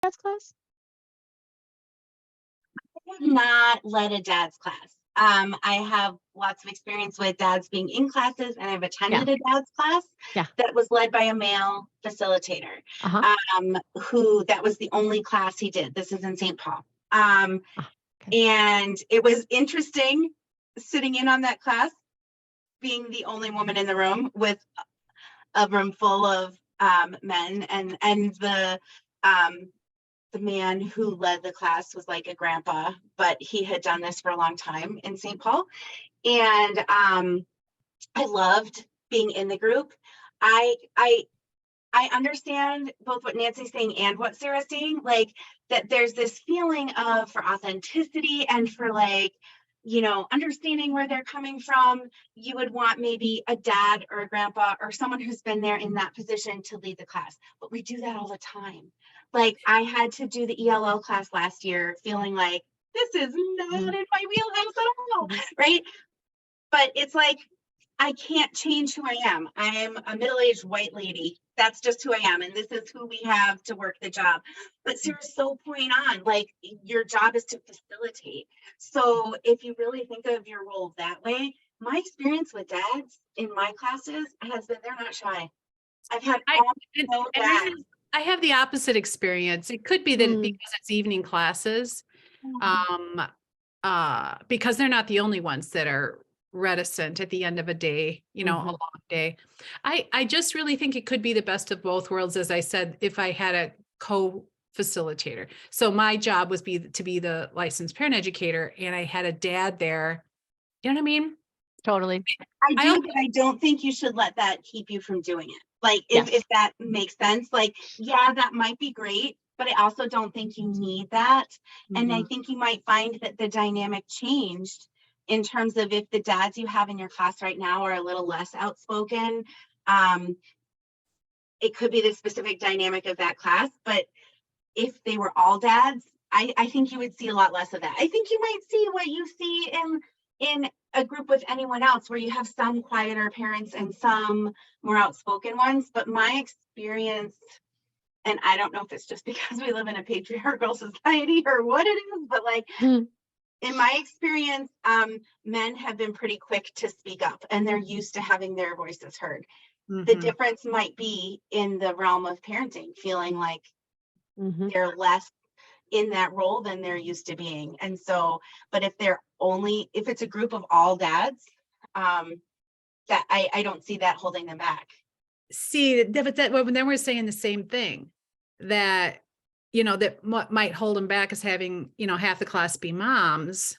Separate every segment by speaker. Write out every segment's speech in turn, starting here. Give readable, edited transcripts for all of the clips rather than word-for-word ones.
Speaker 1: dad's class?
Speaker 2: I have not led a dad's class. I have lots of experience with dads being in classes, and I've
Speaker 1: Yeah.
Speaker 2: attended a dad's class
Speaker 1: Yeah.
Speaker 2: that was led by a male facilitator,
Speaker 1: Uh-huh.
Speaker 2: who that was the only class he did. This is in St. Paul.
Speaker 1: Okay.
Speaker 2: And it was interesting sitting in on that class, being the only woman in the room with a room full of men, and the man who led the class was like a grandpa, but he had done this for a long time in St. Paul. And I loved being in the group. I understand both what Nancy's saying and what Sarah's saying, like that there's this feeling of for authenticity and for like, understanding where they're coming from. You would want maybe a dad or a grandpa or someone who's been there in that position to lead the class. But we do that all the time. Like I had to do the ELL class last year, feeling like this is not in my wheelhouse at all, right? But it's like, I can't change who I am. I am a middle-aged white lady. That's just who I am. And this is who we have to work the job. But Sarah's so point on, like your job is to facilitate. So if you really think of your role that way, my experience with dads in my classes has been, they're not shy. I've had no dads.
Speaker 3: I have the opposite experience. It could be that because it's evening classes, because they're not the only ones that are reticent at the end of a day, a long day. I just really think it could be the best of both worlds. As I said, if I had a co-facilitator. So my job was to be the licensed parent educator, and I had a dad there. You know what I mean?
Speaker 1: Totally.
Speaker 2: I do, but I don't think you should let that keep you from doing it. Like if that makes sense, like, yeah, that might be great, but I also don't think you need that. And I think you might find that the dynamic changed in terms of if the dads you have in your class right now are a little less outspoken. It could be the specific dynamic of that class, but if they were all dads, I think you would see a lot less of that. I think you might see what you see in a group with anyone else, where you have some quieter parents and some more outspoken ones. But my experience, and I don't know if it's just because we live in a patriarchal society or what it is, but like in my experience, men have been pretty quick to speak up, and they're used to having their voices heard. The difference might be in the realm of parenting, feeling like they're less in that role than they're used to being. And so, but if it's a group of all dads, that I don't see that holding them back.
Speaker 3: See, but then we're saying the same thing, that, that what might hold them back is having, half the class be moms.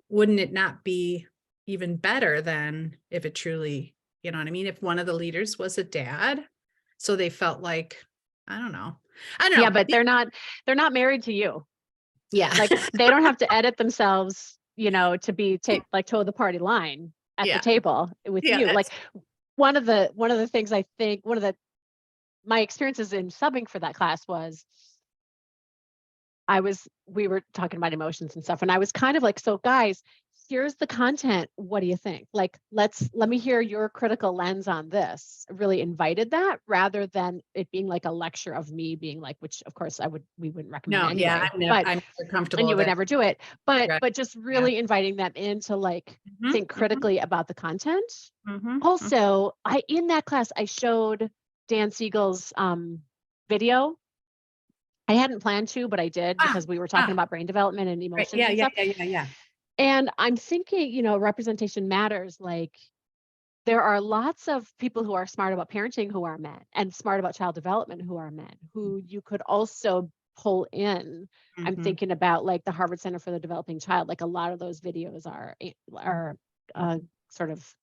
Speaker 3: Wouldn't it not be even better than if it truly, you know what I mean? If one of the leaders was a dad, so they felt like, I don't know.
Speaker 1: Yeah, but they're not married to you.
Speaker 3: Yeah.
Speaker 1: Like they don't have to edit themselves, to be like toe the party line at the table with you. Like one of the things I think, my experiences in subbing for that class was we were talking about emotions and stuff. And I was kind of like, so guys, here's the content. What do you think? Like, let me hear your critical lens on this. I really invited that rather than it being like a lecture of me being like, which of course we wouldn't recommend anyway.
Speaker 3: Yeah, I'm never comfortable.
Speaker 1: And you would never do it. But just really inviting them in to like think critically about the content. Also, in that class, I showed Dan Siegel's video. I hadn't planned to, but I did because we were talking about brain development and emotions and stuff.
Speaker 3: Yeah.
Speaker 1: And I'm thinking, representation matters. Like there are lots of people who are smart about parenting who are men, and smart about child development who are men, who you could also pull in. I'm thinking about like the Harvard Center for the Developing Child. Like a lot of those videos are sort of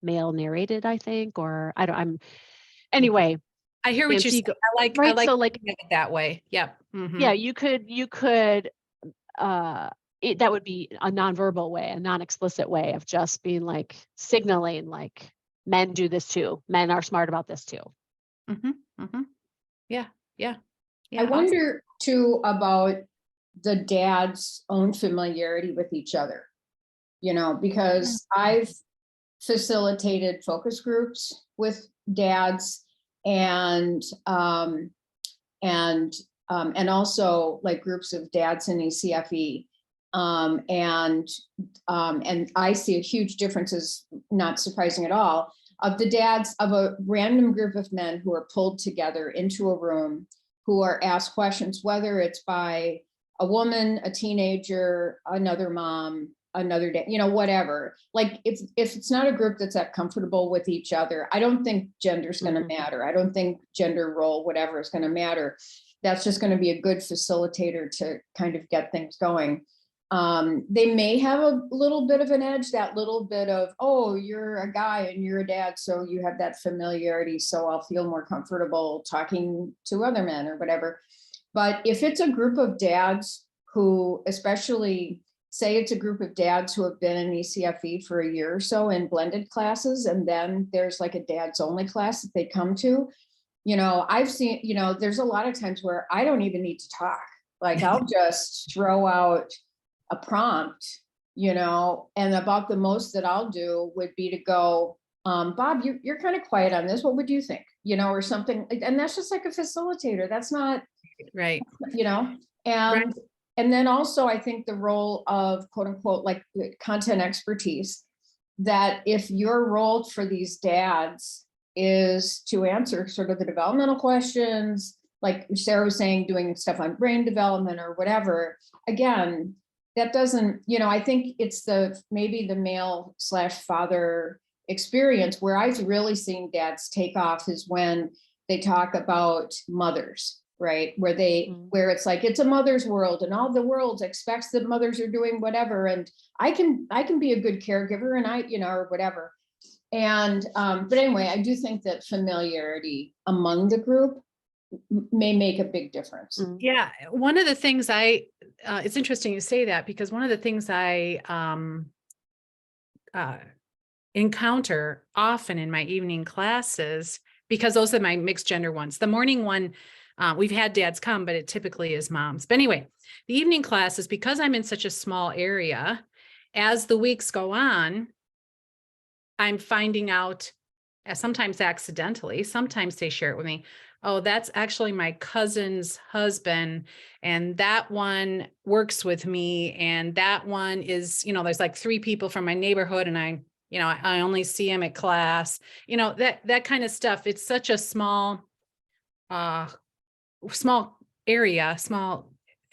Speaker 1: male narrated, I think, or anyway.
Speaker 3: I hear what you're saying. I like
Speaker 1: so like
Speaker 3: it that way. Yep.
Speaker 1: Yeah, you could that would be a nonverbal way, a non-explicit way of just being like signaling like men do this too. Men are smart about this too.
Speaker 3: Yeah.
Speaker 4: I wonder too about the dad's own familiarity with each other, because I've facilitated focus groups with dads, and and also like groups of dads in ECFE. And I see a huge difference, is not surprising at all, of the dads of a random group of men who are pulled together into a room, who are asked questions, whether it's by a woman, a teenager, another mom, another day, whatever. Like if it's not a group that's that comfortable with each other, I don't think gender's going to matter. I don't think gender role, whatever, is going to matter. That's just going to be a good facilitator to kind of get things going. They may have a little bit of an edge, that little bit of, oh, you're a guy and you're a dad, so you have that familiarity, so I'll feel more comfortable talking to other men or whatever. But if it's a group of dads who, especially say it's a group of dads who have been in ECFE for a year or so in blended classes, and then there's like a dads only class that they come to, I've seen, there's a lot of times where I don't even need to talk. Like I'll just throw out a prompt, and about the most that I'll do would be to go, Bob, you're kind of quiet on this. What would you think? Or something. And that's just like a facilitator. That's not
Speaker 3: right.
Speaker 4: And
Speaker 3: Right.
Speaker 4: and then also I think the role of quote unquote like content expertise, that if your role for these dads is to answer sort of the developmental questions, like Sarah was saying, doing stuff on brain development or whatever, again, that doesn't, I think it's maybe the male / father experience where I've really seen dads take off is when they talk about mothers, right? Where it's like, it's a mother's world and all the world expects that mothers are doing whatever. And I can be a good caregiver and or whatever. And, but anyway, I do think that familiarity among the group may make a big difference.
Speaker 3: Yeah. One of the things it's interesting you say that, because one of the things I encounter often in my evening classes, because those are my mixed gender ones. The morning one, we've had dads come, but it typically is moms. But anyway, the evening classes, because I'm in such a small area, as the weeks go on, I'm finding out, sometimes accidentally, sometimes they share it with me, oh, that's actually my cousin's husband, and that one works with me, and that one is, there's like 3 people from my neighborhood, and I only see him at class, that kind of stuff. It's such a small area,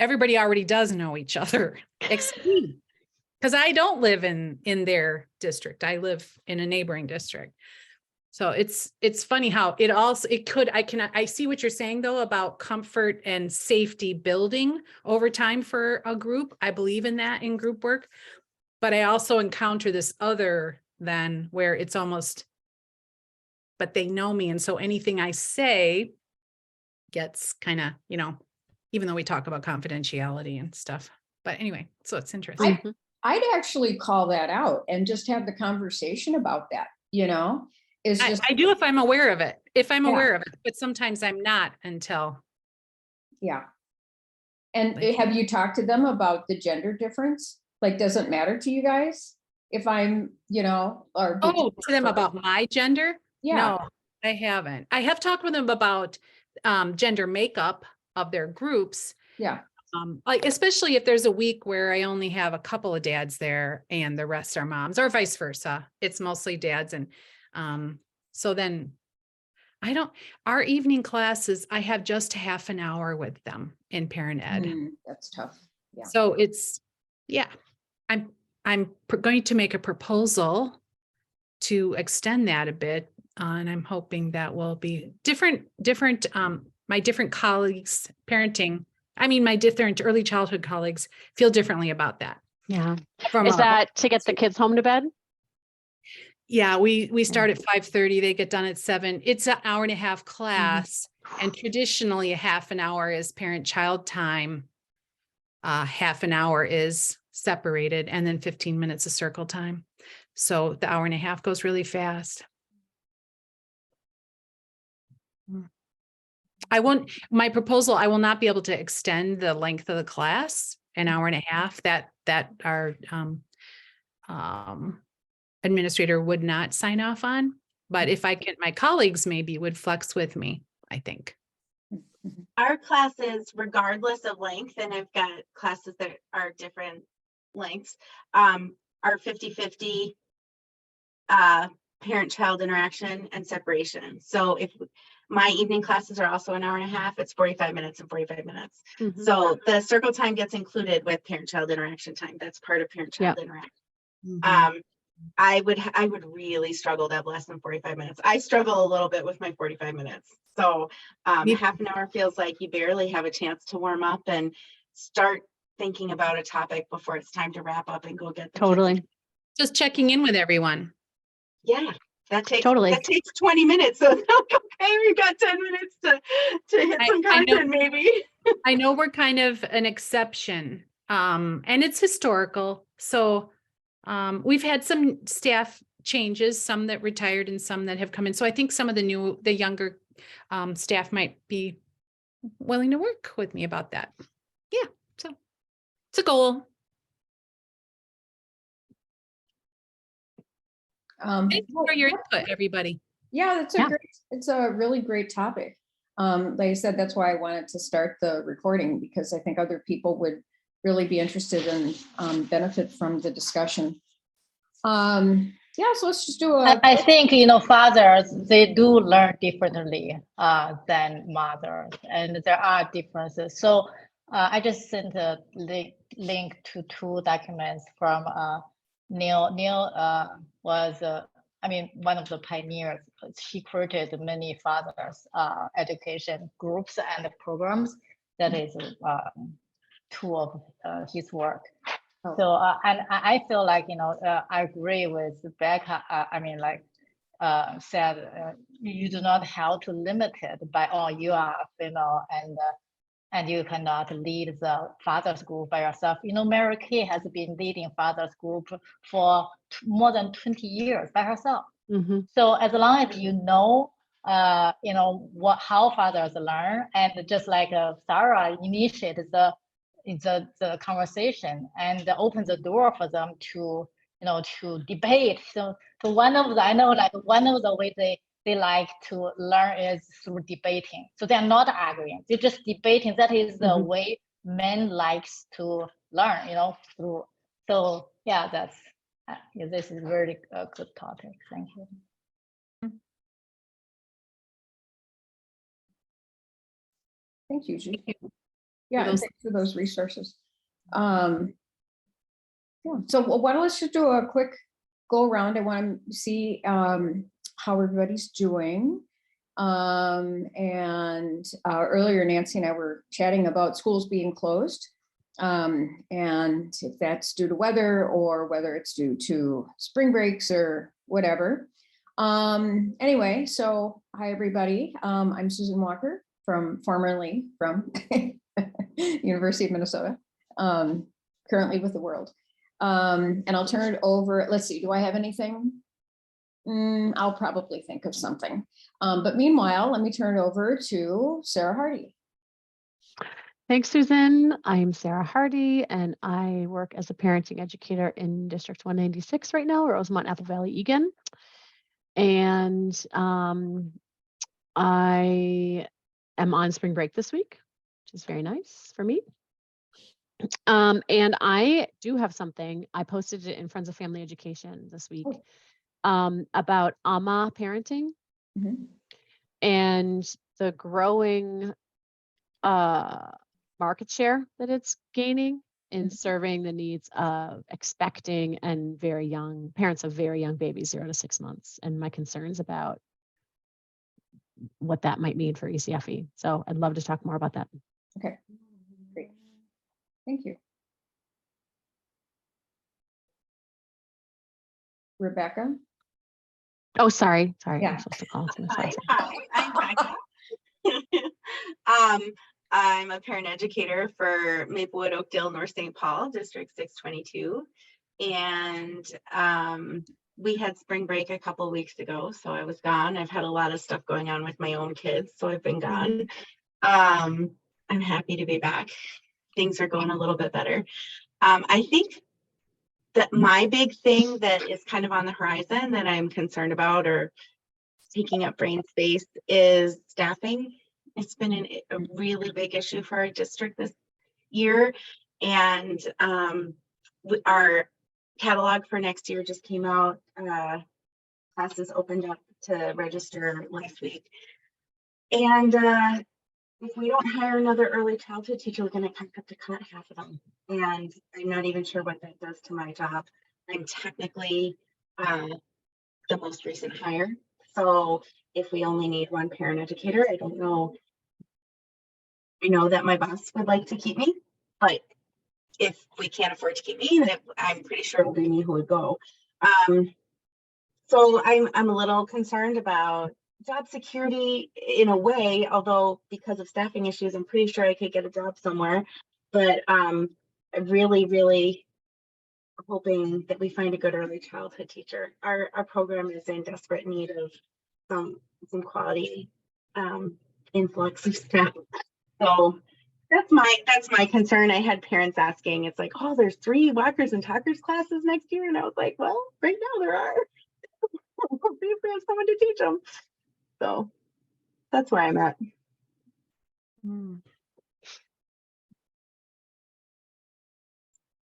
Speaker 3: everybody already does know each other, except me, because I don't live in their district. I live in a neighboring district. So it's funny how I see what you're saying though, about comfort and safety building over time for a group. I believe in that in group work, but I also encounter this other then where it's almost, but they know me. And so anything I say gets kind of, even though we talk about confidentiality and stuff, but anyway, so it's interesting.
Speaker 4: I'd actually call that out and just have the conversation about that,
Speaker 3: I do if I'm aware of it, aware of it, but sometimes I'm not until.
Speaker 4: Yeah. And have you talked to them about the gender difference? Like, does it matter to you guys if I'm, or
Speaker 3: to them about my gender?
Speaker 4: Yeah.
Speaker 3: No, I haven't. I have talked with them about gender makeup of their groups.
Speaker 4: Yeah.
Speaker 3: Like, especially if there's a week where I only have a couple of dads there and the rest are moms, or vice versa. It's mostly dads. And so then our evening classes, I have just half an hour with them in parent ed.
Speaker 4: That's tough. Yeah.
Speaker 3: So I'm going to make a proposal to extend that a bit. And I'm hoping that will be different, my different colleagues parenting. My different early childhood colleagues feel differently about that.
Speaker 1: Yeah. Is that to get the kids home to bed?
Speaker 3: Yeah, we start at 5:30, they get done at 7. It's an hour and a half class. And traditionally a half an hour is parent-child time. Half an hour is separated, and then 15 minutes of circle time. So the hour and a half goes really fast. My proposal, I will not be able to extend the length of the class an hour and a half. That our administrator would not sign off on. But if my colleagues maybe would flex with me, I think.
Speaker 2: our classes, regardless of length, and I've got classes that are different lengths, are 50-50 parent-child interaction and separation. So if my evening classes are also an hour and a half, it's 45 minutes and 45 minutes.
Speaker 1: Mhm.
Speaker 2: So the circle time gets included with parent-child interaction time. That's part of parent-child interaction.
Speaker 3: Mhm.
Speaker 2: I would really struggle to have less than 45 minutes. I struggle a little bit with my 45 minutes. So half an hour feels like you barely have a chance to warm up and start thinking about a topic before it's time to wrap up and go get the kids.
Speaker 1: Totally.
Speaker 3: Just checking in with everyone.
Speaker 2: Yeah, that takes
Speaker 1: Totally.
Speaker 2: 20 minutes. So okay, we've got 10 minutes to hit some
Speaker 3: I know-
Speaker 2: content maybe.
Speaker 3: I know we're kind of an exception, and it's historical. So we've had some staff changes, some that retired and some that have come in. So I think some of the younger staff might be willing to work with me about that. Yeah, so it's a goal. Thanks for your input, everybody.
Speaker 4: Yeah, that's
Speaker 1: Yeah.
Speaker 4: it's a really great topic. Like I said, that's why I wanted to start the recording, because I think other people would really be interested and benefit from the discussion. Yeah, so let's just do
Speaker 5: I think, fathers, they do learn differently than mothers, and there are differences. So I just sent a link to 2 documents from Neil. Neil was, one of the pioneers. He created many fathers education groups and programs. That is 2 of his work. So, and I feel like, I agree with Becca. Said you do not have to limit it by, oh, you are female and you cannot lead the fathers group by yourself. Mary Kay has been leading fathers group for more than 20 years by herself.
Speaker 1: Mm-hmm.
Speaker 5: So as long as how fathers learn, and just like Sarah initiated the conversation and opens the door for them to debate. So one of the ways they like to learn is through debating. So they're not arguing, they're just debating. That is the way men likes to learn, through. So yeah, that's this is very good topic. Thank you.
Speaker 4: Thank you, Judy. Yeah, and thanks for those resources. Yeah, so why don't let's just do a quick go around. I want to see how everybody's doing. Earlier, Nancy and I were chatting about schools being closed, and if that's due to weather or whether it's due to spring breaks or whatever. Anyway, so hi everybody. I'm Susan Walker, formerly from University of Minnesota, currently with the World. And I'll turn it over. Let's see, do I have anything? I'll probably think of something. But meanwhile, let me turn it over to Sarah Hardy.
Speaker 1: Thanks, Susan. I'm Sarah Hardy, and I work as a parenting educator in District 196 right now, Rosemont, Apple Valley, Egan. And I am on spring break this week, which is very nice for me. And I do have something. I posted it in Friends of Family Education this week about Amma parenting and the growing market share that it's gaining in serving the needs of expecting and very young parents of very young babies, 0 to 6 months, and my concerns about what that might mean for ECFE. So I'd love to talk more about that.
Speaker 4: Okay, great. Thank you. Rebecca?
Speaker 1: Oh, sorry.
Speaker 4: Yeah.
Speaker 1: I'm supposed to call.
Speaker 2: Hi, I'm Becca. I'm a parent educator for Maplewood, Oakdale, North St. Paul, District 622. And we had spring break a couple weeks ago, so I was gone. I've had a lot of stuff going on with my own kids, so I've been gone. I'm happy to be back. Things are going a little bit better. I think that my big thing that is kind of on the horizon that I'm concerned about or taking up brain space is staffing It's been a really big issue for our district this year. And our catalog for next year just came out. Classes opened up to register last week. And if we don't hire another early childhood teacher, we're going to have to cut half of them. And I'm not even sure what that does to my job. I'm technically the most recent hire. So if we only need one parent educator, I don't know. I know that my boss would like to keep me, but if we can't afford to keep me, then I'm pretty sure it will be me who would go. So I'm a little concerned about job security in a way, although because of staffing issues, I'm pretty sure I could get a job somewhere. But I'm really hoping that we find a good early childhood teacher. Our program is in desperate need of some quality influx of staff. So that's my concern. I had parents asking, it's like, oh, there's 3 walkers and talkers classes next year. And I was like, well, right now there are. We'll see if we have someone to teach them. So that's where I'm at.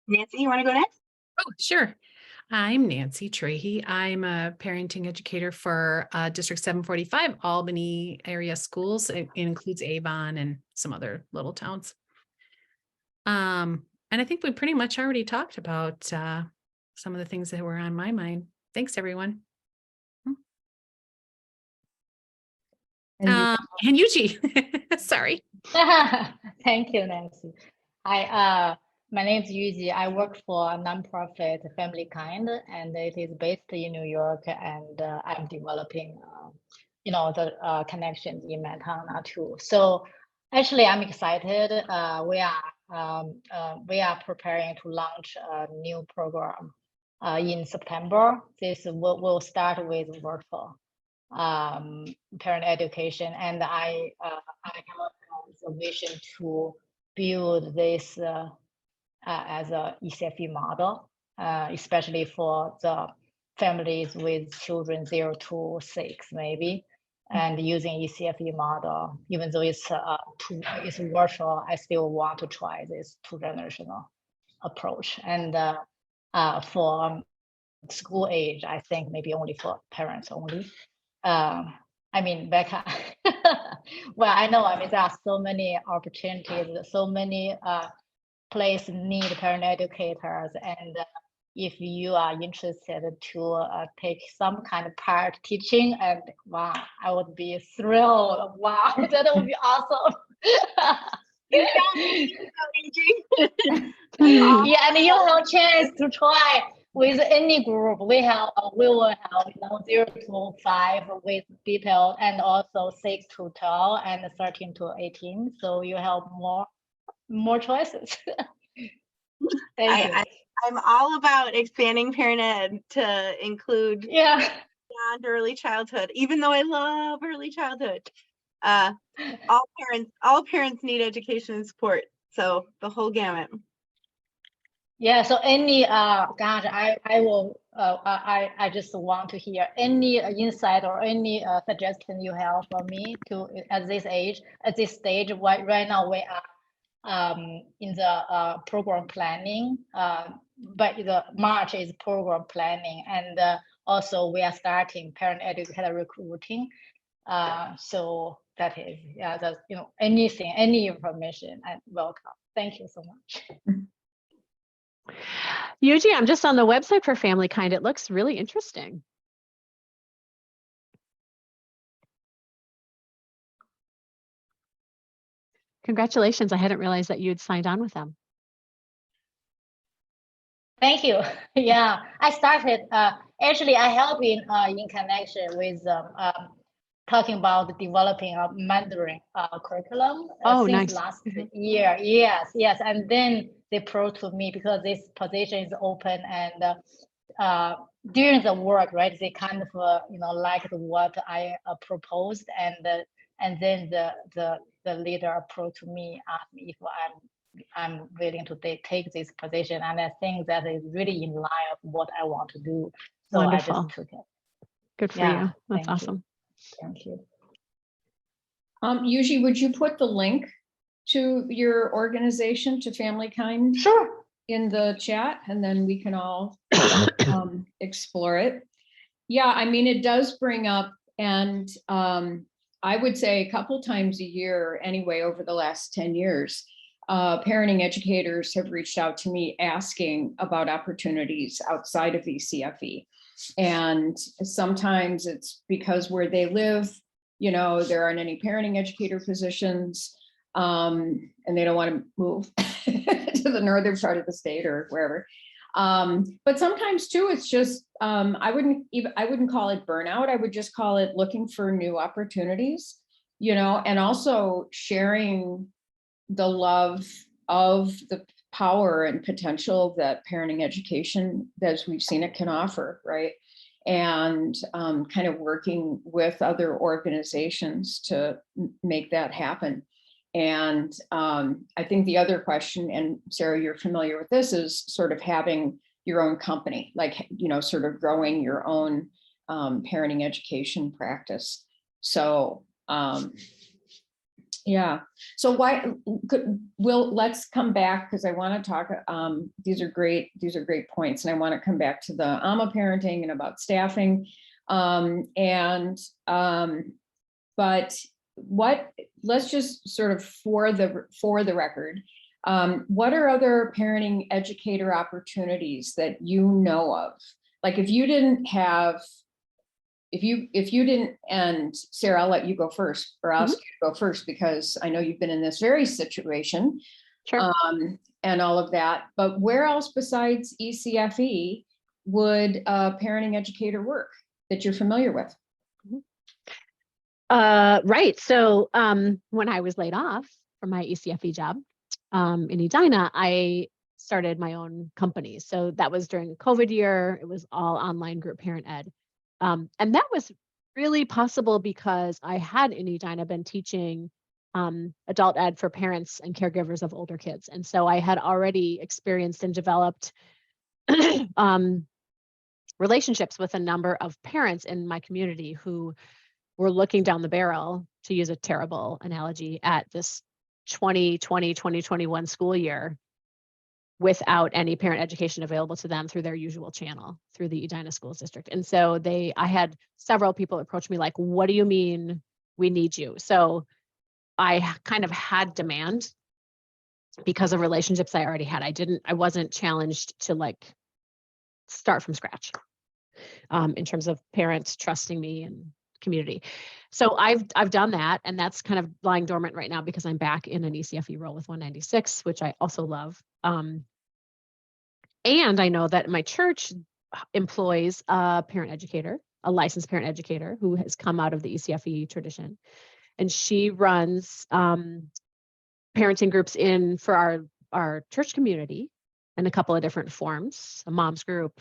Speaker 2: Nancy, you want to go next?
Speaker 3: Oh, sure. I'm Nancy Trahey. I'm a parenting educator for District 745 Albany area schools. It includes Avon and some other little towns. And I think we pretty much already talked about some of the things that were on my mind. Thanks, everyone. And Yuji, sorry.
Speaker 5: Thank you, Nancy. My name is Yuji. I work for a nonprofit Family Kind, and it is based in New York. And I'm developing, the connections in Montana too. So actually, I'm excited. We are preparing to launch a new program in September. This will start with virtual parent education, and I have a vision to build this as a ECFE model, especially for the families with children 0 to 6 maybe, and using ECFE model. Even though it's virtual, I still want to try this 2-generational approach. And for school age, I think maybe only for parents only. I mean, Becca, well, I know, there are so many opportunities, so many places need parent educators. And if you are interested to take some kind of part teaching, and wow, I would be thrilled. Wow, that would be awesome.
Speaker 2: You sound amazing.
Speaker 5: Yeah, and you have a chance to try with any group. We will have 0 to 5 with detail, and also 6 to 12 and 13 to 18. So you have more choices.
Speaker 2: I'm all about expanding parent ed to include beyond early childhood, even though I love early childhood. All parents need education and support. So the whole gamut.
Speaker 5: Yeah, so any gosh, I just want to hear any insight or any suggestion you have for me to at this stage. Right now we are in the program planning, but the March is program planning, and also we are starting parent educator recruiting. So that is, that's, anything, any information, and welcome. Thank you so much.
Speaker 1: Yuji, I'm just on the website for Family Kind. It looks really interesting. Congratulations. I hadn't realized that you'd signed on with them.
Speaker 5: Thank you. Yeah, I started, actually I have been in connection with talking about developing a Mandarin curriculum since
Speaker 1: nice.
Speaker 5: last year. Yes. And then they approached me because this position is open, and during the work, right, they kind of liked what I proposed, and then the leader approached me, asked me if I'm willing to take this position, and I think that is really in line of what I want to do. So
Speaker 1: Wonderful.
Speaker 5: I just took it.
Speaker 1: Good for you. That's awesome.
Speaker 5: Thank you.
Speaker 4: Usually, would you put the link to your organization, to Family Kind,
Speaker 2: Sure.
Speaker 4: in the chat, and then we can all explore it? Yeah, I mean, it does bring up, and I would say a couple times a year anyway, over the last 10 years, parenting educators have reached out to me asking about opportunities outside of ECFE. And sometimes it's because where they live, there aren't any parenting educator positions, and they don't want to move to the northern part of the state or wherever. But sometimes too, it's just, I wouldn't call it burnout. I would just call it looking for new opportunities, and also sharing the love of the power and potential that parenting education, as we've seen it, can offer, right? And kind of working with other organizations to make that happen. And I think the other question, and Sarah, you're familiar with this, is sort of having your own company, like, sort of growing your own parenting education practice. So yeah. So let's come back, because I want to talk, these are great points, and I want to come back to the Amma parenting and about staffing. But let's just sort of for the record, what are other parenting educator opportunities that you know of? Like if you didn't, and Sarah, I'll let you go first, or I'll ask you to go first, because I know you've been in this very situation.
Speaker 1: Sure.
Speaker 4: And all of that, but where else besides ECFE would a parenting educator work that you're familiar with?
Speaker 1: Right. So when I was laid off from my ECFE job in Edina, I started my own company. So that was during the COVID year. It was all online group parent ed. And that was really possible because I had in Edina been teaching adult ed for parents and caregivers of older kids. And so I had already experienced and developed relationships with a number of parents in my community who were looking down the barrel, to use a terrible analogy, at this 2020-2021 school year without any parent education available to them through their usual channel, through the Edina Schools District. And so I had several people approach me like, what do you mean we need you? So I kind of had demand because of relationships I already had. I wasn't challenged to like start from scratch in terms of parents trusting me and community. So I've done that, and that's kind of lying dormant right now because I'm back in an ECFE role with 196, which I also love. And I know that my church employs a parent educator, a licensed parent educator who has come out of the ECFE tradition, and she runs parenting groups for our church community in a couple of different forms, a mom's group.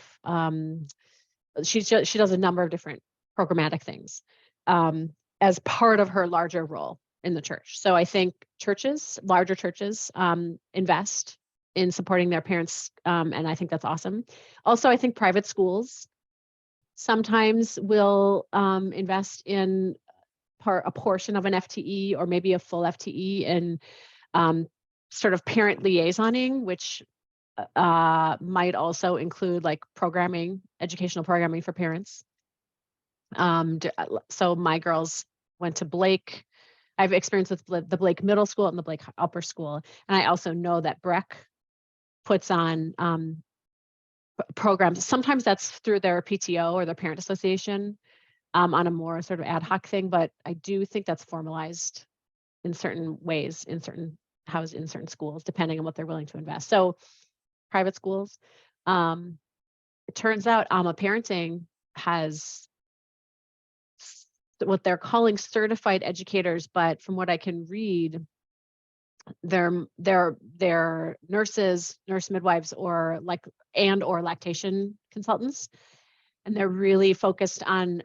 Speaker 1: She does a number of different programmatic things as part of her larger role in the church. So I think larger churches invest in supporting their parents, and I think that's awesome. Also, I think private schools sometimes will invest in a portion of an FTE or maybe a full FTE and sort of parent liaisoning, which might also include like educational programming for parents. So my girls went to Blake. I have experience with the Blake Middle School and the Blake Upper School. And I also know that Breck puts on programs. Sometimes that's through their PTO or their parent association on a more sort of ad hoc thing. But I do think that's formalized in certain ways, in certain schools, depending on what they're willing to invest. So private schools. It turns out Amma Parenting has what they're calling certified educators, but from what I can read, they're nurses, nurse midwives, or lactation consultants, and they're really focused on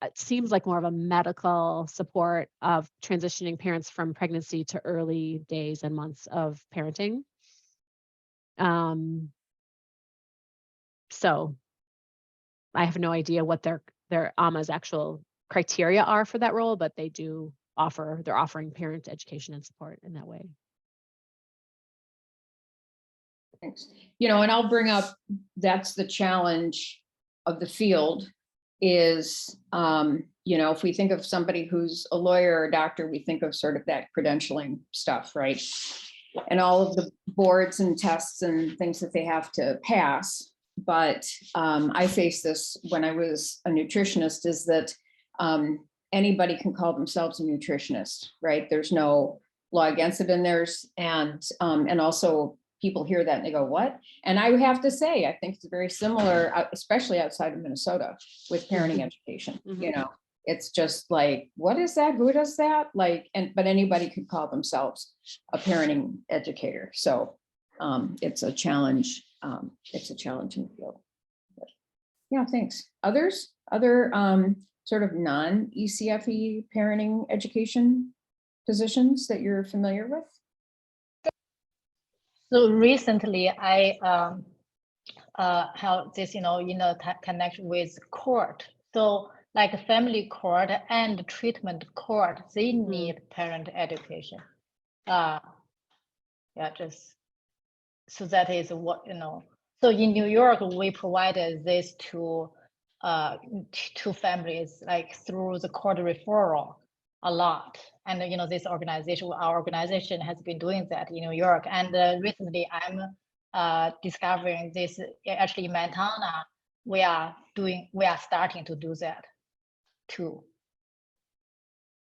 Speaker 1: it seems like more of a medical support of transitioning parents from pregnancy to early days and months of parenting. So I have no idea what their Amma's actual criteria are for that role, but they do they're offering parent education and support in that way.
Speaker 4: Thanks. You know, and I'll bring up, that's the challenge of the field is, you know, if we think of somebody who's a lawyer or a doctor, we think of sort of that credentialing stuff, right? And all of the boards and tests and things that they have to pass. But I faced this when I was a nutritionist, is that anybody can call themselves a nutritionist, right? There's no law against it, and and also people hear that and they go, what? And I have to say, I think it's very similar, especially outside of Minnesota, with parenting education. You know, it's just like, what is that? Who does that? Like, but anybody could call themselves a parenting educator. So it's a challenge. It's a challenge in the field. But, yeah, thanks. Other sort of non-ECFE parenting education positions that you're familiar with?
Speaker 5: So recently, I held this, in a connection with court. So like a family court and treatment court, they need parent education. Yeah, just so that is what, So in New York, we provided this to families like through the court referral a lot. And this organization, our organization has been doing that in New York. And recently, I'm discovering this actually in Montana. We are starting to do that too.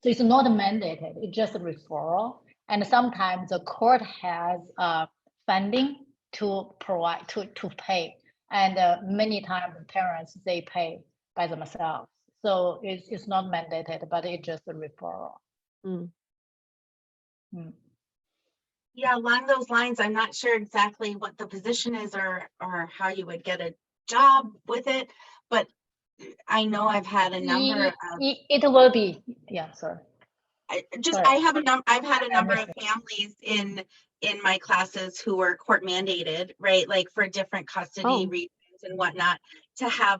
Speaker 5: So it's not mandated; it's just a referral. And sometimes the court has funding to provide to pay, and many times parents they pay by themselves. So it's not mandated, but it's just a referral.
Speaker 2: Yeah, along those lines, I'm not sure exactly what the position is or how you would get a job with it, but I know I've had a number of
Speaker 5: it will be, yeah, sorry.
Speaker 2: I've had a number of families in my classes who were court mandated, right? Like for different custody reasons and whatnot, to have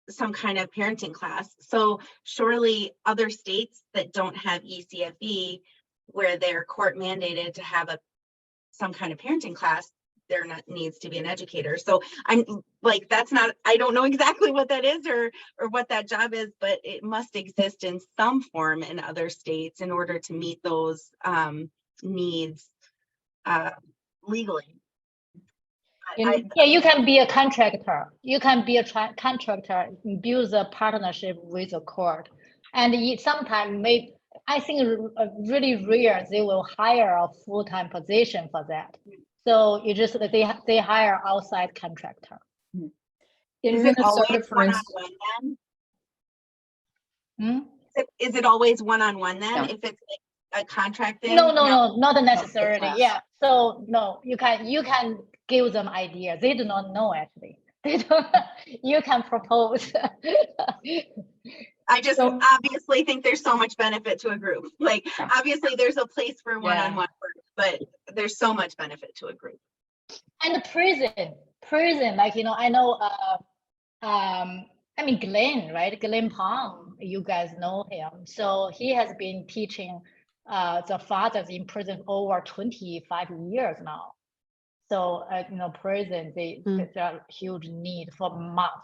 Speaker 2: some kind of parenting class. So surely other states that don't have ECFE, where they're court mandated to have some kind of parenting class, there needs to be an educator. So I'm like, I don't know exactly what that is or what that job is, but it must exist in some form in other states in order to meet those needs legally.
Speaker 5: You can be a contractor. You can be a contractor, build a partnership with the court. And sometimes I think really rare they will hire a full-time position for that. So you just they hire outside contractor.
Speaker 4: In Minnesota, for instance.
Speaker 2: Is it always one-on-one then? If it's like a contract thing?
Speaker 5: No, not necessarily. Yeah. So no, you can give them ideas. They do not know actually. They don't. You can propose.
Speaker 2: I just obviously think there's so much benefit to a group. Like obviously there's a place for one-on-one work, but there's so much benefit to a group.
Speaker 5: And prison, like, I know, Glenn, right? Glenn Pong, you guys know him. So he has been teaching the fathers in prison over 25 years now. So, prison, there's a huge need for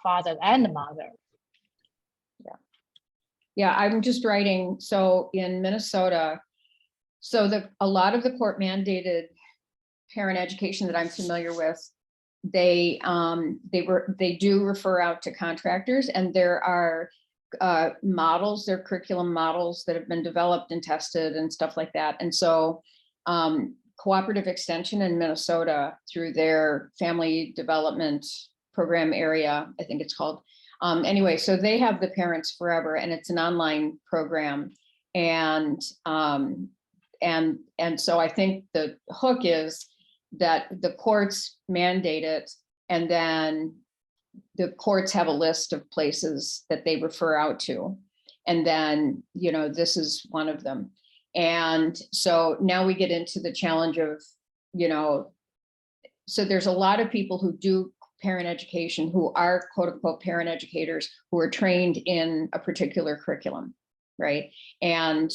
Speaker 5: fathers and mothers.
Speaker 4: Yeah, I'm just writing. So in Minnesota, a lot of the court mandated parent education that I'm familiar with, they do refer out to contractors, and there are there are curriculum models that have been developed and tested and stuff like that. And so Cooperative Extension in Minnesota, through their family development program area, I think it's called. Anyway, so they have the Parents Forever, and it's an online program. And so I think the hook is that the courts mandate it, and then the courts have a list of places that they refer out to. And then, this is one of them. And so now we get into the challenge of, so there's a lot of people who do parent education who are quote unquote parent educators who are trained in a particular curriculum, right? And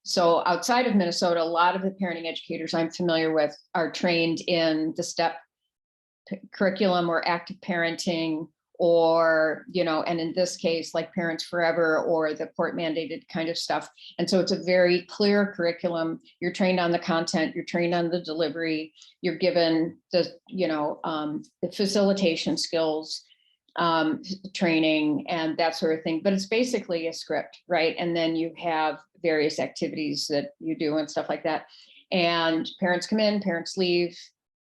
Speaker 4: So outside of Minnesota, a lot of the parenting educators I'm familiar with are trained in the STEP curriculum or active parenting, or, you know, and in this case, like Parents Forever or the court mandated kind of stuff. And so it's a very clear curriculum. You're trained on the content, you're trained on the delivery, you're given the, you know, the facilitation skills, training and that sort of thing. But it's basically a script, right? And then you have various activities that you do and stuff like that. And parents come in, parents leave,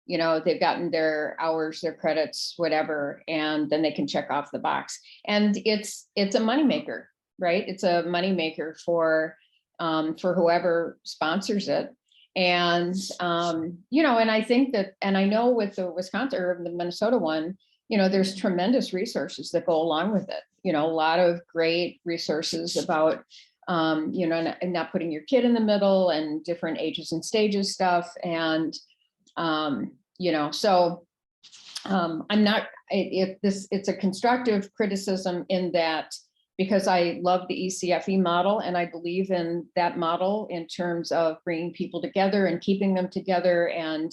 Speaker 4: you know, they've gotten their hours, their credits, whatever, and then they can check off the box. And it's a moneymaker, right? It's a moneymaker for whoever sponsors it. And, you know, and I think that, and I know with the Wisconsin or the Minnesota one, you know, there's tremendous resources that go along with it. You know, a lot of great resources about, you know, and not putting your kid in the middle and different ages and stages stuff. And, you know, so I'm not, it's a constructive criticism in that, because I love the ECFE model and I believe in that model in terms of bringing people together and keeping them together, and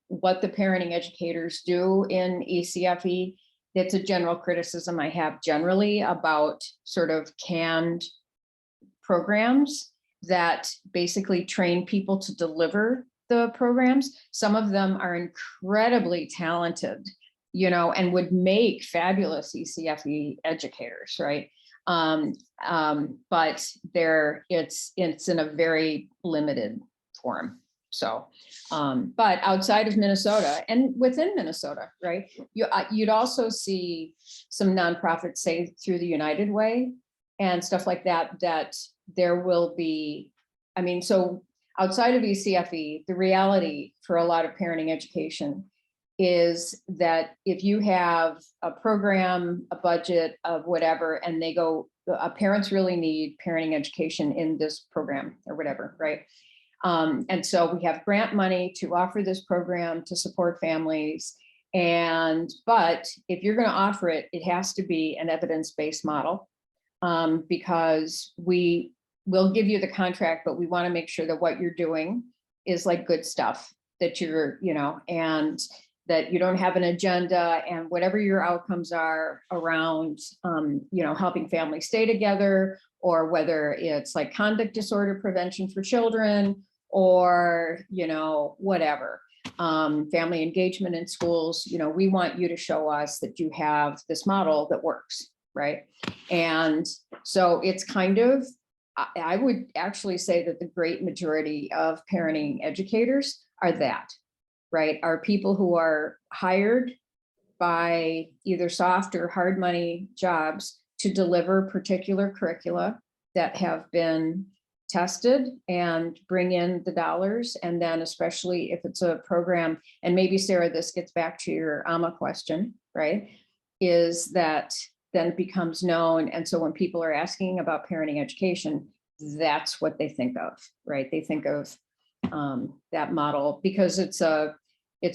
Speaker 4: what the parenting educators do in ECFE. It's a general criticism I have generally about sort of canned programs that basically train people to deliver the programs. Some of them are incredibly talented, you know, and would make fabulous ECFE educators, right? But it's in a very limited form. So, but outside of Minnesota and within Minnesota, right, you'd also see some nonprofits, say through the United Way and stuff like that, that there will be, I mean, so outside of ECFE, the reality for a lot of parenting education is that if you have a program, a budget of whatever, and they go, parents really need parenting education in this program or whatever, right? And so we have grant money to offer this program to support families. But if you're going to offer it, it has to be an evidence-based model, because we will give you the contract, but we want to make sure that what you're doing is like good stuff, that you're, you know, and that you don't have an agenda, and whatever your outcomes are around, you know, helping families stay together, or whether it's like conduct disorder prevention for children, or, you know, whatever, family engagement in schools, you know, we want you to show us that you have this model that works, right? And so it's kind of, I would actually say that the great majority of parenting educators are that, right? Are people who are hired by either soft or hard money jobs to deliver particular curricula that have been tested and bring in the dollars. And then especially if it's a program, and maybe Sarah, this gets back to your Amma question, right? Is that then it becomes known. And so when people are asking about parenting education, that's what they think of, right? They think of that model, because it's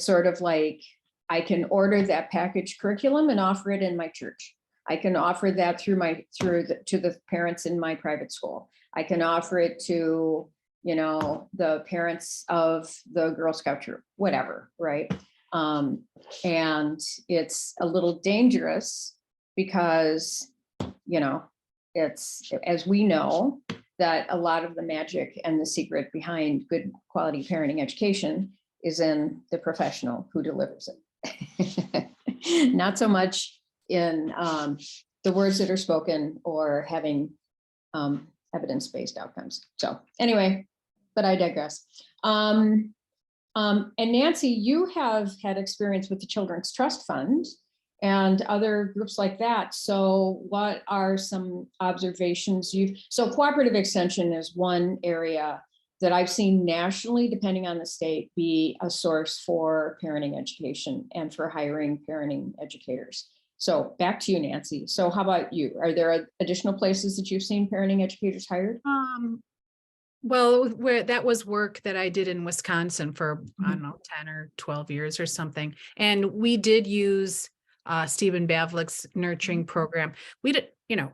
Speaker 4: sort of like, I can order that package curriculum and offer it in my church. I can offer that to the parents in my private school. I can offer it to, you know, the parents of the Girl Scout troop, whatever, right? And it's a little dangerous because, you know, it's, as we know, that a lot of the magic and the secret behind good quality parenting education is in the professional who delivers it. Not so much in the words that are spoken or having evidence-based outcomes. So anyway, but I digress. And Nancy, you have had experience with the Children's Trust Fund and other groups like that. So what are some observations so cooperative extension is one area that I've seen nationally, depending on the state, be a source for parenting education and for hiring parenting educators. So back to you, Nancy. So how about you? Are there additional places that you've seen parenting educators hired?
Speaker 3: Well, that was work that I did in Wisconsin for, I don't know, 10 or 12 years or something. And we did use Stephen Bavlik's nurturing program. We did, you know,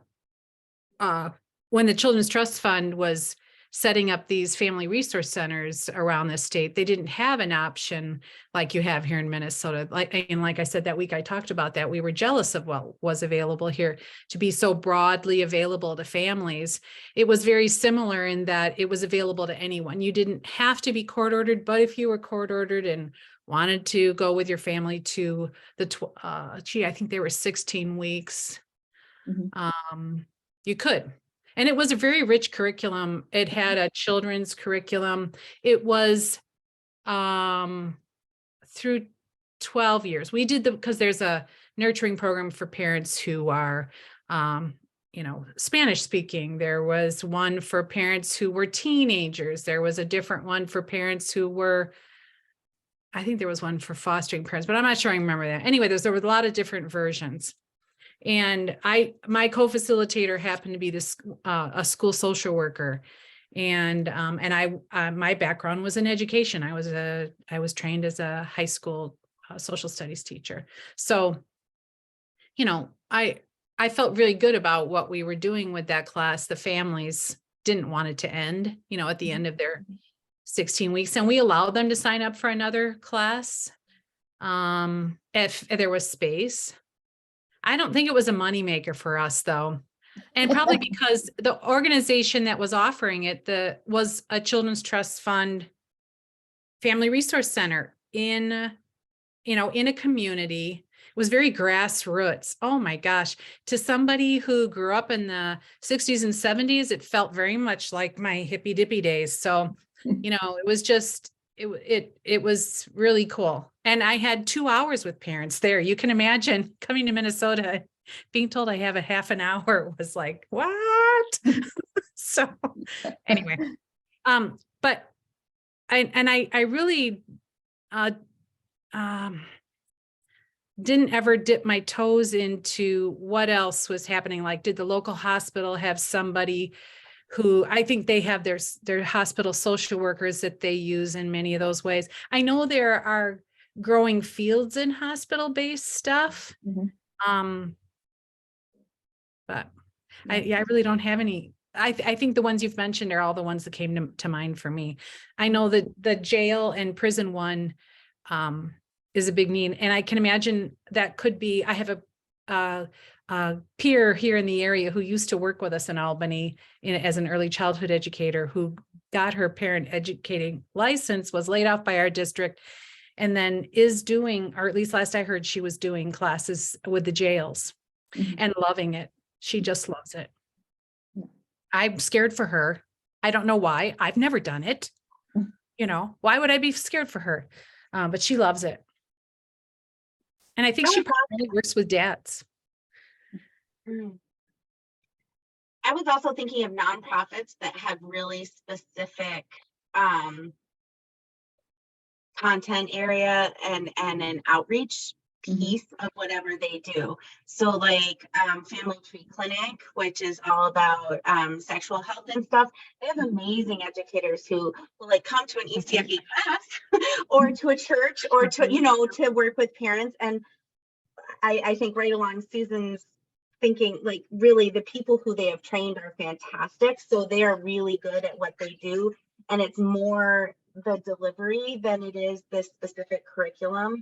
Speaker 3: when the Children's Trust Fund was setting up these family resource centers around the state, they didn't have an option like you have here in Minnesota. Like I said, that week I talked about that. We were jealous of what was available here to be so broadly available to families. It was very similar in that it was available to anyone. You didn't have to be court ordered, but if you were court ordered and wanted to go with your family to the, I think they were 16 weeks, you could. And it was a very rich curriculum. It had a children's curriculum. It was through 12 years. We did because there's a nurturing program for parents who are, Spanish speaking. There was one for parents who were teenagers. There was a different one for parents who were, I think there was one for fostering parents, but I'm not sure I remember that. Anyway, there were a lot of different versions. And my co-facilitator happened to be a school social worker, and my background was in education. I was trained as a high school social studies teacher. So, I felt really good about what we were doing with that class. The families didn't want it to end, at the end of their 16 weeks, and we allowed them to sign up for another class if there was space. I don't think it was a moneymaker for us, though. And probably because the organization that was offering it was a Children's Trust Fund Family Resource Center in a community. It was very grassroots. Oh my gosh. To somebody who grew up in the 60s and 70s, it felt very much like my hippy dippy days. So, it was just, it was really cool. And I had 2 hours with parents there. You can imagine coming to Minnesota, being told I have a half an hour was like, what? So anyway, but I really didn't ever dip my toes into what else was happening. Like, did the local hospital have somebody who, I think they have their hospital social workers that they use in many of those ways. I know there are growing fields in hospital-based stuff. But I really don't have any. I think the ones you've mentioned are all the ones that came to mind for me. I know that the jail and prison one is a big need. And I can imagine that could be, I have a peer here in the area who used to work with us in Albany as an early childhood educator, who got her parent educating license, was laid off by our district, and then is doing, or at least last I heard, she was doing classes with the jails and loving it. She just loves it. I'm scared for her. I don't know why. I've never done it. Why would I be scared for her? But she loves it. And I think she probably works with dads.
Speaker 2: I was also thinking of nonprofits that have really specific content area and an outreach piece of whatever they do. So like Family Tree Clinic, which is all about sexual health and stuff. They have amazing educators who will like come to an ECFE class or to a church or to, to work with parents. And I think right along Susan's thinking, like, really the people who they have trained are fantastic. So they are really good at what they do. And it's more the delivery than it is the specific curriculum.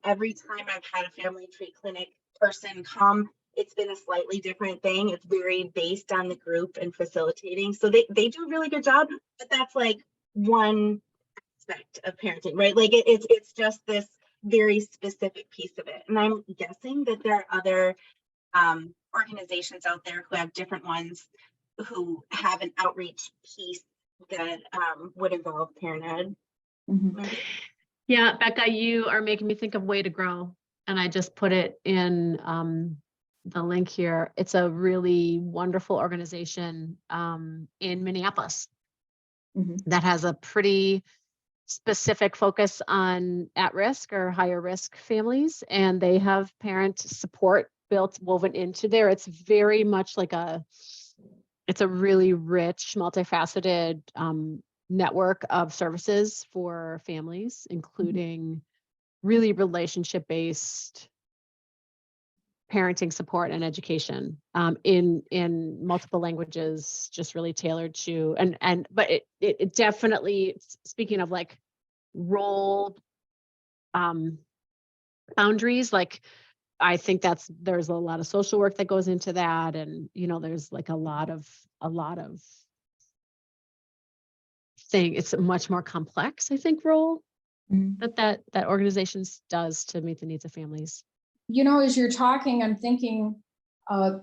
Speaker 2: Every time I've had a Family Tree Clinic person come, it's been a slightly different thing. It's very based on the group and facilitating. So they do a really good job, but that's like one aspect of parenting, right? Like it's just this very specific piece of it. And I'm guessing that there are other organizations out there who have different ones who have an outreach piece that would involve parent ed.
Speaker 1: Yeah, Becca, you are making me think of Way to Grow, and I just put it in the link here. It's a really wonderful organization in Minneapolis that has a pretty specific focus on at-risk or higher risk families, and they have parent support woven into there. It's very much like it's a really rich, multifaceted network of services for families, including really relationship-based parenting support and education in multiple languages, just really tailored to, but it definitely, speaking of like role boundaries, like I think there's a lot of social work that goes into that, and there's like a lot of thing. It's a much more complex, I think, role that organizations does to meet the needs of families.
Speaker 4: As you're talking, I'm thinking, a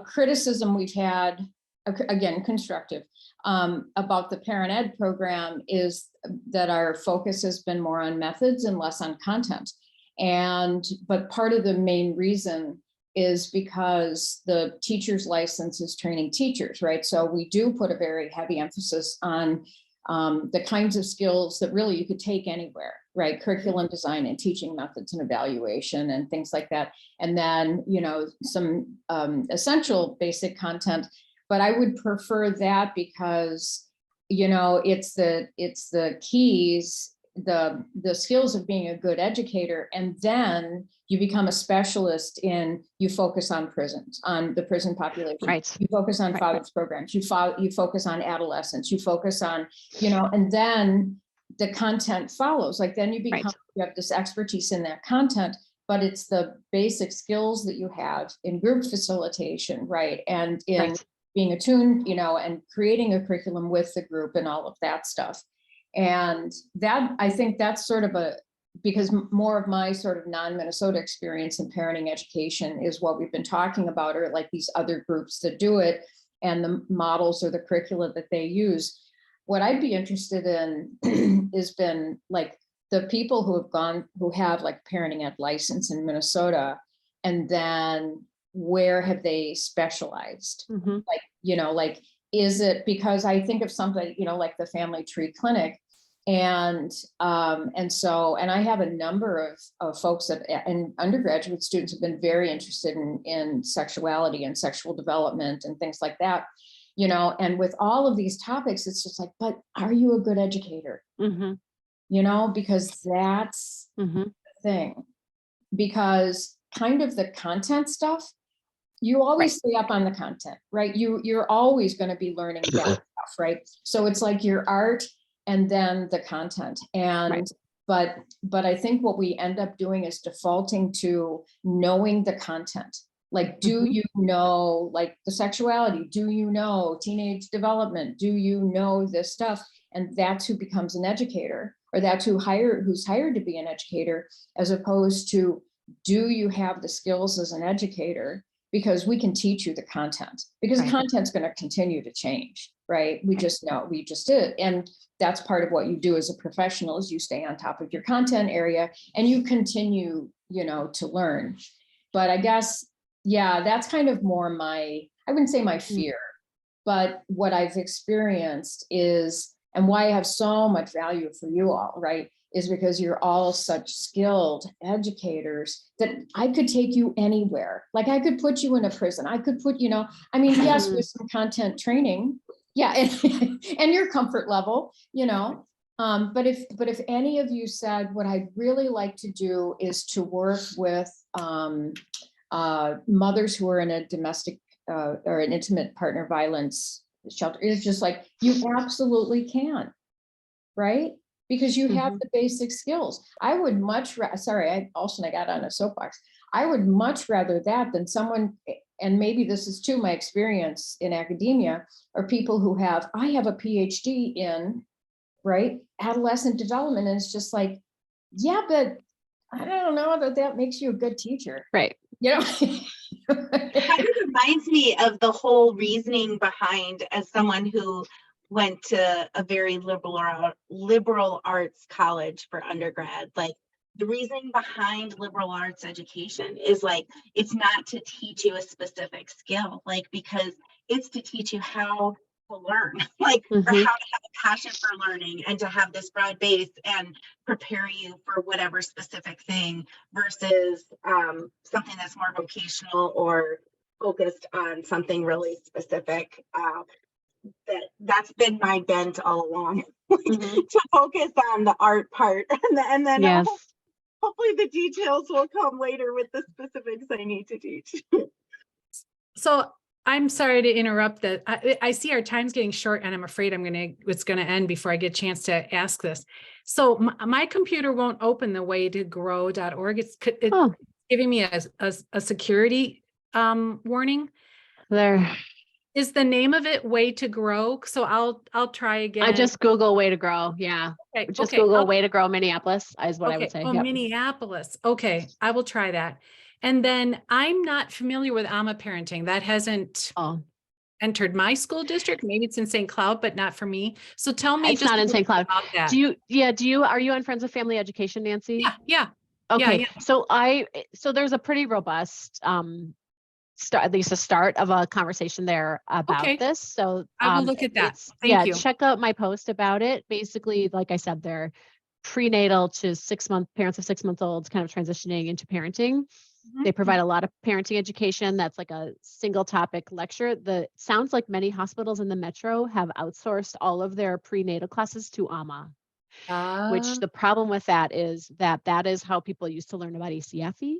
Speaker 4: criticism we've had, again, constructive, about the parent ed program is that our focus has been more on methods and less on content. But part of the main reason is because the teacher's license is training teachers, right? So we do put a very heavy emphasis on the kinds of skills that really you could take anywhere, right? Curriculum design and teaching methods and evaluation and things like that. And then, some essential basic content, but I would prefer that because, it's the keys, the skills of being a good educator. And then you become a specialist you focus on prisons, on the prison population.
Speaker 1: Right.
Speaker 4: You focus on
Speaker 1: Right.
Speaker 4: fathers programs, you focus on adolescents, you focus on, and then the content follows. Like then you have this expertise in that content, but it's the basic skills that you have in group facilitation, right? And in being attuned, and creating a curriculum with the group and all of that stuff. And that, I think that's sort of because more of my sort of non-Minnesota experience in parenting education is what we've been talking about, or like these other groups that do it and the models or the curricula that they use. What I'd be interested in has been like the people who have like parenting ed license in Minnesota, and then where have they specialized? Like, is it because I think of something, like the Family Tree Clinic, and I have a number of folks and undergraduate students have been very interested in sexuality and sexual development and things like that, and with all of these topics, it's just like, but are you a good educator? Because that's the thing, because kind of the content stuff, you always stay up on the content, right? You're always going to be learning that stuff, right? So it's like your art and then the content. And but I think what we end up doing is defaulting to knowing the content. Like, do you know, like the sexuality? Do you know teenage development? Do you know this stuff? And that's who becomes an educator, or that's who's hired to be an educator, as opposed to, do you have the skills as an educator? Because we can teach you the content, because the content's going to continue to change, right? We just did. And that's part of what you do as a professional, is you stay on top of your content area and you continue, to learn. But I guess, that's kind of more I wouldn't say my fear, but what I've experienced is, and why I have so much value for you all, right, is because you're all such skilled educators that I could take you anywhere. Like I could put you in a prison. I could put, yes, with some content training. Yeah. And your comfort level, but if any of you said, what I'd really like to do is to work with mothers who are in a domestic or an intimate partner violence shelter, it's just like, you absolutely can, right? Because you have the basic skills. I would much sorry, I got on a soapbox. I would much rather that than someone, and maybe this is too my experience in academia, or people who I have a PhD in, right, adolescent development. And it's just like, yeah, but I don't know that makes you a good teacher.
Speaker 1: Right.
Speaker 2: It kind of reminds me of the whole reasoning behind, as someone who went to a very liberal arts college for undergrad, like the reasoning behind liberal arts education is like, it's not to teach you a specific skill, like, because it's to teach you how to learn, like, or how to have a passion for learning and to have this broad base and prepare you for whatever specific thing, versus something that's more vocational or focused on something really specific. That's been my bent all along, to focus on the art part, and then
Speaker 1: Yes.
Speaker 2: hope hopefully the details will come later with the specifics I need to teach.
Speaker 3: So I'm sorry to interrupt that. I see our time's getting short and I'm afraid it's gonna end before I get a chance to ask this. So my computer won't open the waytogrow.org. It's
Speaker 1: Oh.
Speaker 3: giving me a security warning.
Speaker 1: There.
Speaker 3: Is the name of it Way to Grow? So I'll try again.
Speaker 1: I just Google way to grow. Yeah.
Speaker 3: Okay,
Speaker 1: Just
Speaker 3: okay,
Speaker 1: Google
Speaker 3: I'll-
Speaker 1: way to grow Minneapolis is what I would say.
Speaker 3: Oh,
Speaker 1: Yep.
Speaker 3: Minneapolis. Okay, I will try that. And then I'm not familiar with Amma parenting. That hasn't
Speaker 1: Oh,
Speaker 3: entered my school district. Maybe it's in St. Cloud, but not for me. So tell me
Speaker 1: it's
Speaker 3: just
Speaker 1: not
Speaker 3: a
Speaker 1: in
Speaker 3: little
Speaker 1: St.
Speaker 3: bit
Speaker 1: Cloud.
Speaker 3: about that.
Speaker 1: Are you on Friends of Family Education, Nancy?
Speaker 3: Yeah.
Speaker 1: Okay.
Speaker 3: yeah.
Speaker 1: So there's a pretty robust, at least a start of a conversation there about
Speaker 3: Okay.
Speaker 1: this. So
Speaker 3: I will look at that.
Speaker 1: it's,
Speaker 3: Thank you.
Speaker 1: check out my post about it. Basically, like I said, they're prenatal to parents of 6 months old, kind of transitioning into parenting.
Speaker 3: Mhm.
Speaker 1: They provide a lot of parenting education. That's like a single topic lecture. Sounds like many hospitals in the metro have outsourced all of their prenatal classes to Amma, which the problem with that is that is how people used to learn about ECFE.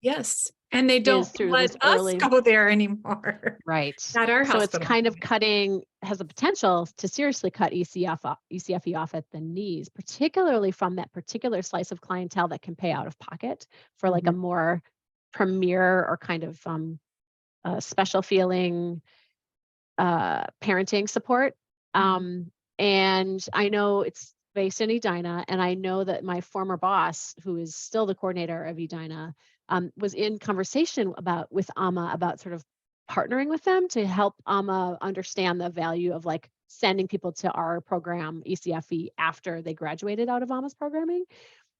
Speaker 3: Yes. And they don't
Speaker 1: through
Speaker 3: let
Speaker 1: this
Speaker 3: us
Speaker 1: early-
Speaker 3: go there anymore.
Speaker 1: Right.
Speaker 3: Not our
Speaker 1: So
Speaker 3: hospital.
Speaker 1: it's kind of has the potential to seriously cut ECFE off at the knees, particularly from that particular slice of clientele that can pay out of pocket for like a more premier or kind of special feeling parenting support. And I know it's based in Edina, and I know that my former boss, who is still the coordinator of Edina, was in conversation with Amma about sort of partnering with them to help Amma understand the value of like sending people to our program ECFE after they graduated out of Amma's programming.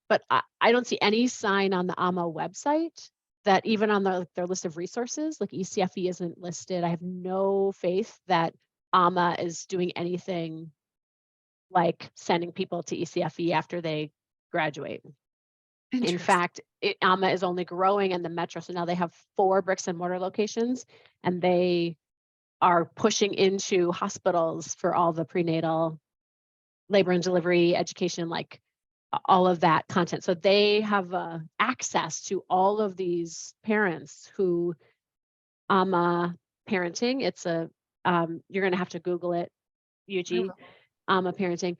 Speaker 1: But I don't see any sign on the Amma website that even on their list of resources, like ECFE isn't listed. I have no faith that Amma is doing anything like sending people to ECFE after they graduate. In fact, Amma is only growing in the metro. So now they have 4 bricks and mortar locations, and they are pushing into hospitals for all the prenatal labor and delivery education, like all of that content. So they have access to all of these parents who Amma parenting. It's you're going to have to Google it, UG, Amma parenting.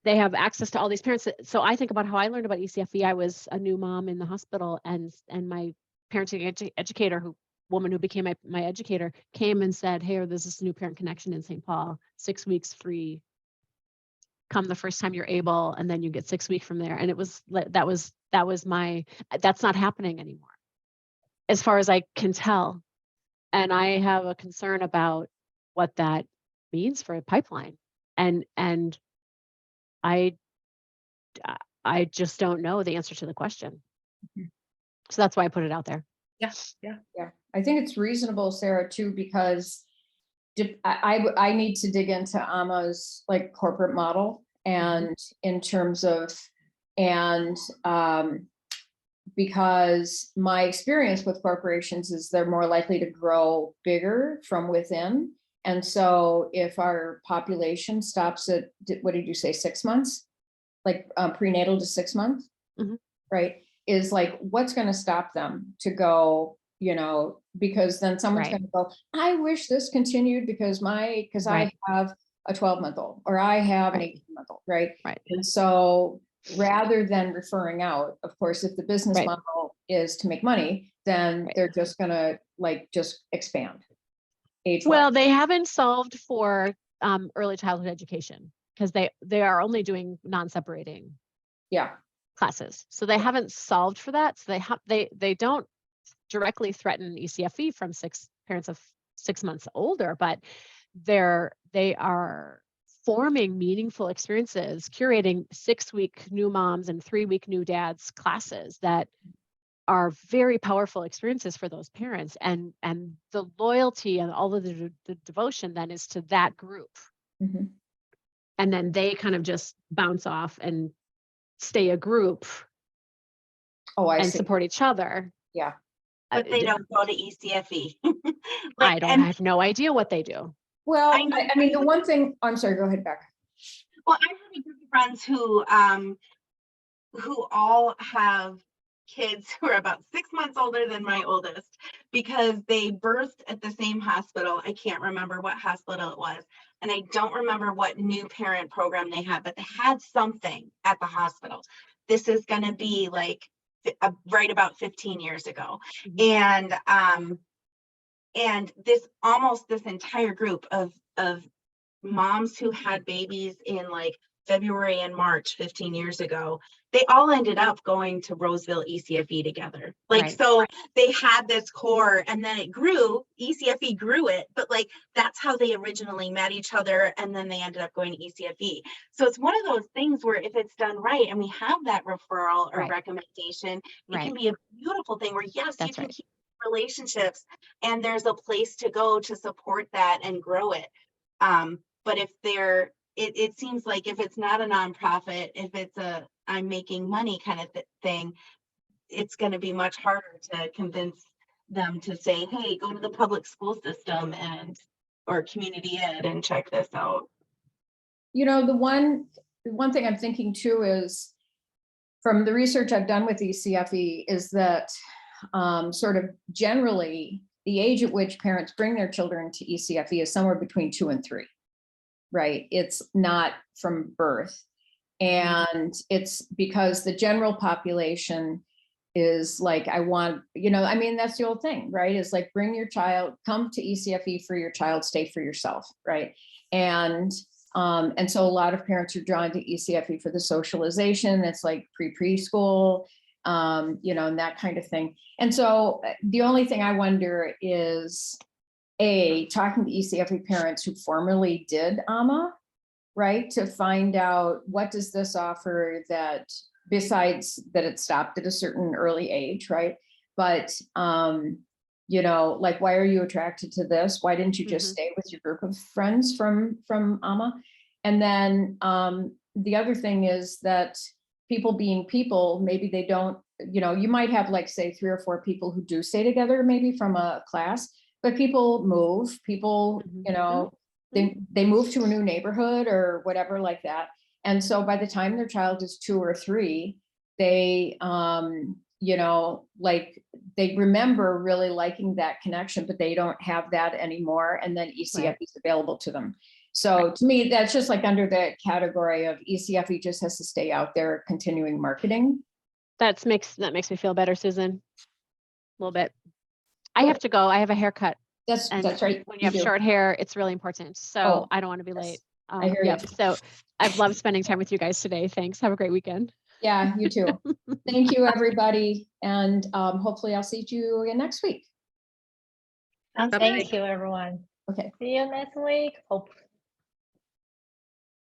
Speaker 1: They have access to all these parents. So I think about how I learned about ECFE. I was a new mom in the hospital, and my parenting educator, woman who became my educator, came and said, "Hey, there's this new parent connection in St. Paul, 6 weeks free. Come the first time you're able, and then you get 6 weeks from there." And that's not happening anymore, as far as I can tell. And I have a concern about what that means for a pipeline. And I just don't know the answer to the question. So that's why I put it out there.
Speaker 3: Yeah.
Speaker 4: I think it's reasonable, Sarah, too, because I need to dig into Amma's like corporate model and in terms of, and because my experience with corporations is they're more likely to grow bigger from within. And so if our population stops at, what did you say, 6 months? Like prenatal to 6 months, right? Is like, what's going to stop them to go, because then someone's going to go, I wish this continued because I have a 12-month-old or I have an 18-month-old, right? And so rather than referring out, of course, if the business model is to make money, then they're just going to just expand.
Speaker 1: Well, they haven't solved for early childhood education because they are only doing non-separating classes. So they haven't solved for that. So they don't directly threaten ECFE from parents of 6 months older, but they are forming meaningful experiences, curating 6-week new moms and 3-week new dads classes that are very powerful experiences for those parents, and the loyalty and all of the devotion then is to that group. And then they kind of just bounce off and stay a group and support each other.
Speaker 2: But they don't go to ECFE.
Speaker 1: I have no idea what they do.
Speaker 4: Well, I mean, the one thing, I'm sorry, go ahead, Becca.
Speaker 2: Well, I have a group of friends who who all have kids who are about 6 months older than my oldest because they birthed at the same hospital. I can't remember what hospital it was. And I don't remember what new parent program they had, but they had something at the hospital. This is going to be like right about 15 years ago. And this entire group of moms who had babies in like February and March 15 years ago, they all ended up going to Roseville ECFE together. Like,
Speaker 1: Right.
Speaker 2: so they had this core and then it grew, ECFE grew it, but like, that's how they originally met each other. And then they ended up going to ECFE. So it's one of those things where if it's done right and we have that referral or
Speaker 1: Right.
Speaker 2: recommendation, it
Speaker 1: Right.
Speaker 2: can be a beautiful thing where yes,
Speaker 1: That's
Speaker 2: you can
Speaker 1: right.
Speaker 2: keep relationships and there's a place to go to support that and grow it. But if it seems like if it's not a nonprofit, if it's a I'm making money kind of thing, it's going to be much harder to convince them to say, hey, go to the public school system or community ed and check this out.
Speaker 4: You know, the one thing I'm thinking too is from the research I've done with ECFE is that sort of generally the age at which parents bring their children to ECFE is somewhere between 2 and 3. Right? It's not from birth. And it's because the general population is like, I want, I mean, that's the old thing, right? It's like, bring your child, come to ECFE for your child, stay for yourself, right? And so a lot of parents are drawn to ECFE for the socialization. It's like preschool, and that kind of thing. And so the only thing I wonder is, talking to ECFE parents who formerly did Amma, right? To find out what does this offer that besides that it stopped at a certain early age, right? But, like, why are you attracted to this? Why didn't you just stay with your group of friends from Amma? And then the other thing is that people being people, maybe they don't, you might have like, say 3 or 4 people who do stay together, maybe from a class. But people move, they move to a new neighborhood or whatever like that. And so by the time their child is 2 or 3, they, like they remember really liking that connection, but they don't have that anymore. And then ECFE is available to them. So to me, that's just like under the category of ECFE just has to stay out there continuing marketing.
Speaker 1: That makes me feel better, Susan. A little bit. I have to go. I have a haircut.
Speaker 4: That's right.
Speaker 1: When you have short hair, it's really important. So I don't want to be late.
Speaker 4: I hear you.
Speaker 1: So I've loved spending time with you guys today. Thanks. Have a great weekend.
Speaker 4: Yeah, you too. Thank you, everybody. And hopefully I'll see you again next week.
Speaker 5: Thank you, everyone.
Speaker 4: Okay.
Speaker 5: See you next week. Hope